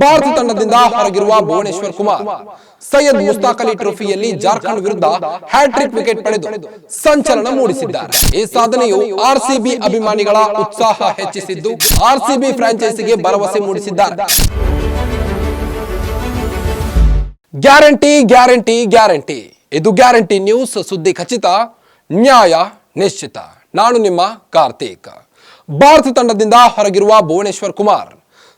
ಭಾರತ ತಂಡದಿಂದ ಹೊರಗಿರುವ ಭುವನೇಶ್ವರ್ ಕುಮಾರ್ ಸೈಯದ್ ಮುಸ್ತಾಕ್ ಅಲಿ ಟ್ರೋಫಿಯಲ್ಲಿ ಜಾರ್ಖಂಡ್ ವಿರುದ್ಧ ಹ್ಯಾಟ್ರಿಕ್ ವಿಕೆಟ್ ಪಡೆದು ಸಂಚಲನ ಮೂಡಿಸಿದ್ದಾರೆ. ಈ ಸಾಧನೆಯು ಆರ್ಸಿಬಿ ಅಭಿಮಾನಿಗಳ ಉತ್ಸಾಹ ಹೆಚ್ಚಿಸಿದ್ದು ಆರ್ಸಿಬಿ ಫ್ರಾಂಚೈಸಿಗೆ ಭರವಸೆ ಮೂಡಿಸಿದ್ದಾರೆ. ಗ್ಯಾರಂಟಿ ಗ್ಯಾರಂಟಿ ಗ್ಯಾರಂಟಿ, ಇದು ಗ್ಯಾರಂಟಿ ನ್ಯೂಸ್. ಸುದ್ದಿ ಖಚಿತ, ನ್ಯಾಯ ನಿಶ್ಚಿತ. ನಾನು ನಿಮ್ಮ ಕಾರ್ತಿಕ್. ಭಾರತ ತಂಡದಿಂದ ಹೊರಗಿರುವ ಭುವನೇಶ್ವರ್ ಕುಮಾರ್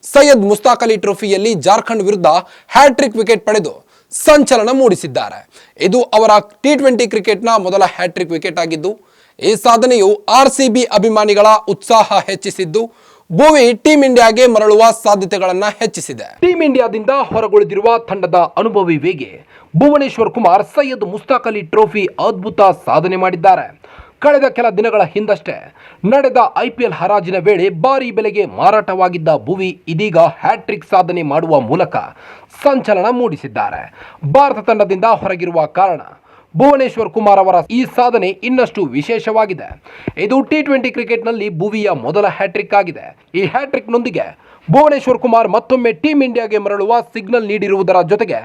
ಸೈಯದ್ ಮುಸ್ತಾಕ್ ಅಲಿ ಟ್ರೋಫಿಯಲ್ಲಿ ಜಾರ್ಖಂಡ್ ವಿರುದ್ಧ ಹ್ಯಾಟ್ರಿಕ್ ವಿಕೆಟ್ ಪಡೆದು ಸಂಚಲನ ಮೂಡಿಸಿದ್ದಾರೆ. ಇದು ಅವರ ಟಿ20 ಕ್ರಿಕೆಟ್ನ ಮೊದಲ ಹ್ಯಾಟ್ರಿಕ್ ವಿಕೆಟ್ ಆಗಿದ್ದು, ಈ ಸಾಧನೆಯು ಆರ್ಸಿಬಿ ಅಭಿಮಾನಿಗಳ ಉತ್ಸಾಹ ಹೆಚ್ಚಿಸಿದ್ದು ಭುವಿ ಟೀಂ ಇಂಡಿಯಾಗೆ ಮರಳುವ ಸಾಧ್ಯತೆಗಳನ್ನ ಹೆಚ್ಚಿಸಿದೆ. ಟೀಂ ಇಂಡಿಯಾದಿಂದ ಹೊರಗುಳಿದಿರುವ ತಂಡದ ಅನುಭವಿ ವೇಗಿ ಭುವನೇಶ್ವರ್ ಕುಮಾರ್ ಸೈಯದ್ ಮುಸ್ತಾಕ್ ಅಲಿ ಟ್ರೋಫಿ ಅದ್ಭುತ ಸಾಧನೆ ಮಾಡಿದ್ದಾರೆ. ಕಳೆದ ಕೆಲ ದಿನಗಳ ಹಿಂದಷ್ಟೇ ನಡೆದ IPL ಹರಾಜಿನ ವೇಳೆ ಭಾರೀ ಬೆಲೆಗೆ ಮಾರಾಟವಾಗಿದ್ದ ಭುವಿ ಇದೀಗ ಹ್ಯಾಟ್ರಿಕ್ ಸಾಧನೆ ಮಾಡುವ ಮೂಲಕ ಸಂಚಲನ ಮೂಡಿಸಿದ್ದಾರೆ. ಭಾರತ ತಂಡದಿಂದ ಹೊರಗಿರುವ ಕಾರಣ ಭುವನೇಶ್ವರ್ ಕುಮಾರ್ ಅವರ ಈ ಸಾಧನೆ ಇನ್ನಷ್ಟು ವಿಶೇಷವಾಗಿದೆ. ಇದು ಟಿ20 ಕ್ರಿಕೆಟ್ನಲ್ಲಿ ಭುವಿಯ ಮೊದಲ ಹ್ಯಾಟ್ರಿಕ್ ಆಗಿದೆ. ಈ ಹ್ಯಾಟ್ರಿಕ್ನೊಂದಿಗೆ ಭುವನೇಶ್ವರ್ ಕುಮಾರ್ ಮತ್ತೊಮ್ಮೆ ಟೀಂ ಇಂಡಿಯಾಗೆ ಮರಳುವ ಸಿಗ್ನಲ್ ನೀಡಿರುವುದರ ಜೊತೆಗೆ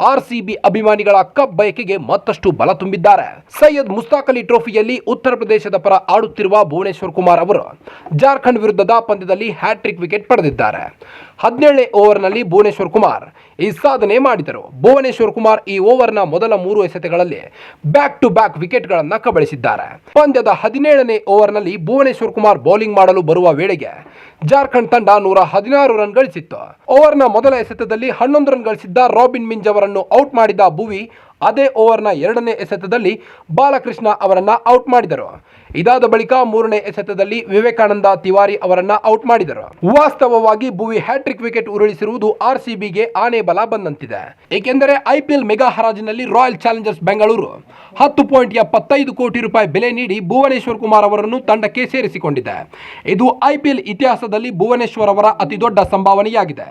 ಆರ್ಸಿಬಿ ಅಭಿಮಾನಿಗಳ ಕಪ್ ಬಯಕೆಗೆ ಮತ್ತಷ್ಟು ಬಲ ತುಂಬಿದ್ದಾರೆ. ಸೈಯದ್ ಮುಸ್ತಾಕ್ ಅಲಿ ಟ್ರೋಫಿಯಲ್ಲಿ ಉತ್ತರ ಪ್ರದೇಶದ ಪರ ಆಡುತ್ತಿರುವ ಭುವನೇಶ್ವರ್ ಕುಮಾರ್ ಅವರು ಜಾರ್ಖಂಡ್ ವಿರುದ್ಧದ ಪಂದ್ಯದಲ್ಲಿ ಹ್ಯಾಟ್ರಿಕ್ ವಿಕೆಟ್ ಪಡೆದಿದ್ದಾರೆ. 17ನೇ ಓವರ್ನಲ್ಲಿ ಭುವನೇಶ್ವರ್ ಕುಮಾರ್ ಈ ಸಾಧನೆ ಮಾಡಿದರು. ಭುವನೇಶ್ವರ್ ಕುಮಾರ್ ಈ ಓವರ್ನ ಮೊದಲ 3 ಎಸೆತಗಳಲ್ಲಿ ಬ್ಯಾಕ್ ಟು ಬ್ಯಾಕ್ ವಿಕೆಟ್ಗಳನ್ನು ಕಬಳಿಸಿದ್ದಾರೆ. ಪಂದ್ಯದ 17ನೇ ಓವರ್ನಲ್ಲಿ ಭುವನೇಶ್ವರ್ ಕುಮಾರ್ ಬೌಲಿಂಗ್ ಮಾಡಲು ಬರುವ ವೇಳೆಗೆ ಜಾರ್ಖಂಡ್ ತಂಡ 116 ರನ್ ಗಳಿಸಿತ್ತು. ಓವರ್ನ ಮೊದಲ ಎಸೆತದಲ್ಲಿ 11 ರನ್ ಗಳಿಸಿದ್ದ ರಾಬಿನ್ ಮಿಂಜ್ ಅವರನ್ನು ಔಟ್ ಮಾಡಿದ ಭುವಿ ಅದೇ ಓವರ್ನ 2ನೇ ಎಸೆತದಲ್ಲಿ ಬಾಲಕೃಷ್ಣ ಅವರನ್ನ ಔಟ್ ಮಾಡಿದರು. ಇದಾದ ಬಳಿಕ 3ನೇ ಎಸೆತದಲ್ಲಿ ವಿವೇಕಾನಂದ ತಿವಾರಿ ಅವರನ್ನ ಔಟ್ ಮಾಡಿದರು. ವಾಸ್ತವವಾಗಿ ಭುವಿ ಹ್ಯಾಟ್ರಿಕ್ ವಿಕೆಟ್ ಉರುಳಿಸಿರುವುದು ಆರ್ಸಿಬಿಗೆ ಆನೆ ಬಲ ಬಂದಂತಿದೆ. ಏಕೆಂದರೆ IPL ಮೆಗಾ ಹರಾಜಿನಲ್ಲಿ ರಾಯಲ್ ಚಾಲೆಂಜರ್ಸ್ ಬೆಂಗಳೂರು 10.75 ಕೋಟಿ ರೂಪಾಯಿ ಬೆಲೆ ನೀಡಿ ಭುವನೇಶ್ವರ್ ಕುಮಾರ್ ಅವರನ್ನು ತಂಡಕ್ಕೆ ಸೇರಿಸಿಕೊಂಡಿದೆ. ಇದು IPL ಇತಿಹಾಸದಲ್ಲಿ ಭುವನೇಶ್ವರ್ ಅವರ ಅತಿದೊಡ್ಡ ಸಂಭಾವನೆಯಾಗಿದೆ.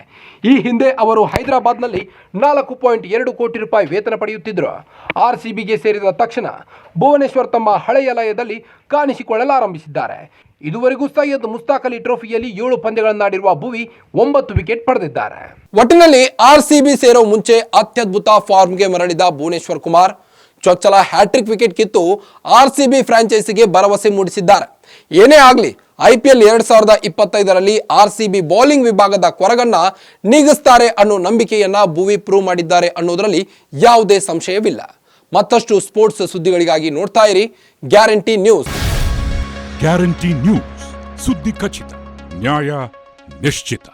ಈ ಹಿಂದೆ ಅವರು ಹೈದರಾಬಾದ್ನಲ್ಲಿ 4.2 ಕೋಟಿ ರೂಪಾಯಿ ವೇತನ ಪಡೆಯುತ್ತಿದ್ದರು. ಆರ್ಸಿಬಿಗೆ ಸೇರಿದ ತಕ್ಷಣ ಭುವನೇಶ್ವರ್ ತಮ್ಮ ಹಳೆಯ ಲಯದಲ್ಲಿ ಕಾಣಿಸಿಕೊಳ್ಳಲಾರಂಭಿಸಿದ್ದಾರೆ. ಇದುವರೆಗೂ ಸೈಯದ್ ಮುಸ್ತಾಕ್ ಅಲಿ ಟ್ರೋಫಿಯಲ್ಲಿ 7 ಪಂದ್ಯಗಳನ್ನಾಡಿರುವ ಭುವಿ 9 ವಿಕೆಟ್ ಪಡೆದಿದ್ದಾರೆ. ಒಟ್ಟಿನಲ್ಲಿ ಆರ್ಸಿಬಿ ಸೇರೋ ಮುಂಚೆ ಅತ್ಯದ್ಭುತ ಫಾರ್ಮ್ಗೆ ಮರಳಿದ ಭುವನೇಶ್ವರ್ ಕುಮಾರ್ ಚೊಚ್ಚಲ ಹ್ಯಾಟ್ರಿಕ್ ವಿಕೆಟ್ ಕಿತ್ತು ಆರ್ಸಿಬಿ ಫ್ರಾಂಚೈಸಿಗೆ ಭರವಸೆ ಮೂಡಿಸಿದ್ದಾರೆ. ಏನೇ ಆಗಲಿ, IPL 2025ರಲ್ಲಿ ಆರ್ಸಿಬಿ ಬೌಲಿಂಗ್ ವಿಭಾಗದ ಕೊರಗನ್ನ ನೀಗಿಸ್ತಾರೆ ಅನ್ನೋ ನಂಬಿಕೆಯನ್ನ ಭುವಿ ಪ್ರೂವ್ ಮಾಡಿದ್ದಾರೆ ಅನ್ನೋದರಲ್ಲಿ ಯಾವುದೇ ಸಂಶಯವಿಲ್ಲ. ಮತ್ತಷ್ಟು ಸ್ಪೋರ್ಟ್ಸ್ ಸುದ್ದಿಗಳಿಗಾಗಿ ನೋಡ್ತಾ ಇರಿ ಗ್ಯಾರಂಟಿ ನ್ಯೂಸ್. ಗ್ಯಾರಂಟಿ ನ್ಯೂಸ್, ಸುದ್ದಿ ಖಚಿತ, ನ್ಯಾಯ ನಿಶ್ಚಿತ.